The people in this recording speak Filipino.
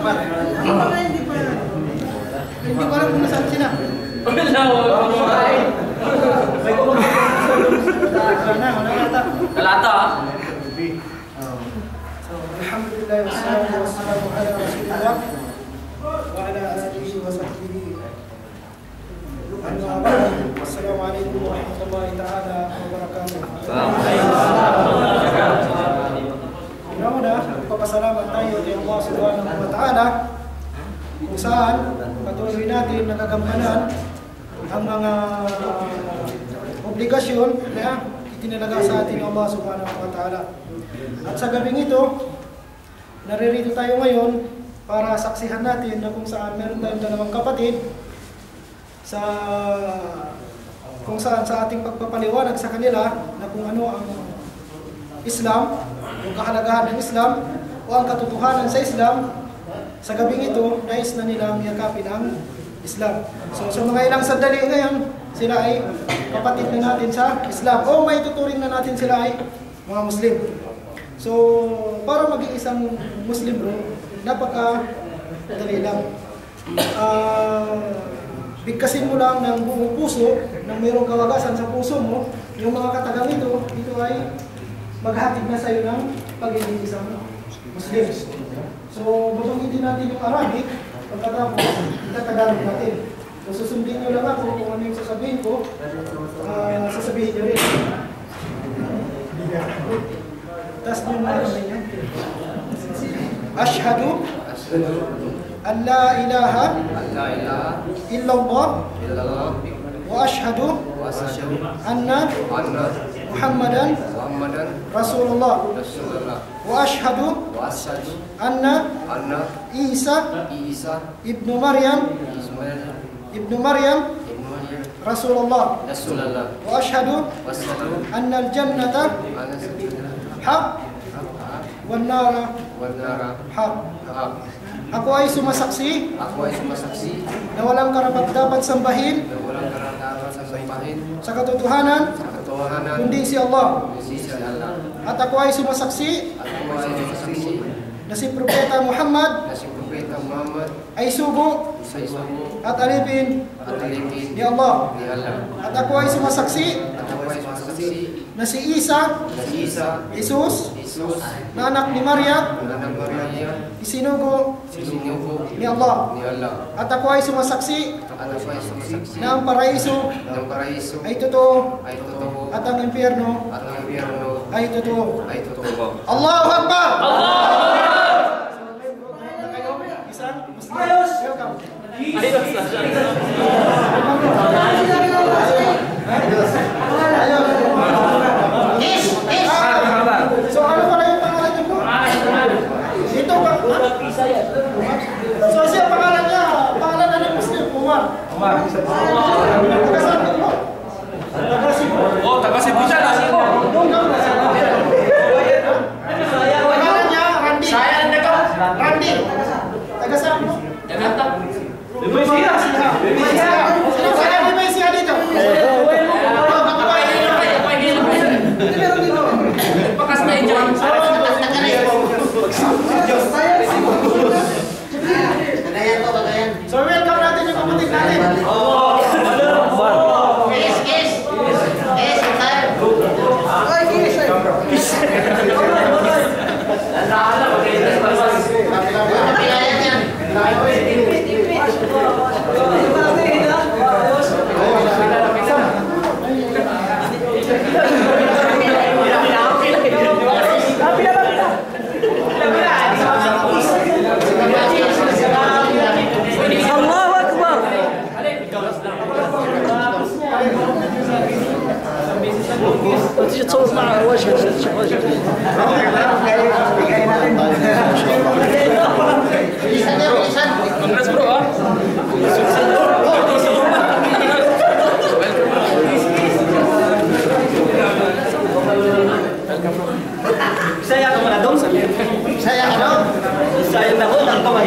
Hindi ko alam kung nasaan sila. Talata. Alhamdulillah wassalatu wassalamu ala Rasulillah wa ala alihi wa sahbihi. Assalamualaikum warahmatullahi ta'ala wabarakatuh. Una-una, papasalamat tayo kay Allah subhanahu wa ta'ala kung saan patuloy natin nakagampanan ang mga obligasyon na itinalaga sa atin ng Allah subhanahu wa ta'ala. At sa gabing ito, naririto tayo ngayon para saksihan natin na kung saan meron tayong dalawang kapatid kung saan sa ating pagpapaliwanag sa kanila na kung ano ang Islam, yung kahalagahan ng Islam o ang katotohanan sa Islam, sa gabing ito, nais na nilang yakapin ang Islam. So sa mga ilang sandali ngayon, sila ay kapatid na natin sa Islam o may tuturing na natin sila ay mga Muslim. So para maging isang Muslim bro, napakadali lang. Bigkasin mo lang ng buong puso, nang mayroong kawagasan sa puso mo, yung mga katagang ito ay maghatid na sa iyo ng pagiging isang Muslim. So, babanggitin natin yung Arabic, pagkatapos, itatagalog natin. So, susundin nyo lang ako kung ano yung sasabihin ko, sasabihin nyo rin. Tapos nyo na naman yan. Ashhadu an la ilaha illallah wa ashhadu anna Muhammadan Rasulullah wa ashhadu anna Isa ibnu Maryam Rasulullah wa ashhadu anna al-jannata haq wan nara haq. Ako ay sumasaksi na walang karapat-dapat sambahin sa katotohanan kundi si Allah. At ako ay sumasaksi na si Propeta Muhammad ay sugo at alipin ni Allah. At ako ay sumasaksi na si Isa, Jesus, na anak ni Maria, isinugo ni Allah. At ako ay sumasaksi na ang paraiso ay totoo at ang impyerno ay totoo. Allahu Akbar! Ayos! So ano pala yung pangalan niyo po? Ito ba? So siya pangalan niya, pangalan na ng Muslim, Umar. Taga-saan po? Taga-Cebu. Oh, taga-Cebu siya, Cebu. Pangalan niya, Randy. Randy. Taga-saan po? Jakarta. Lumaysia. Sino kaya Lumaysia dito? Pakas na enjoy. So welcome natin yung kapatid natin. تيجي تصور مع وجهك تشوف وجهك Congrats bro ah. Saya ka mana dong? Saya ano? Saya na ho, ang kamay.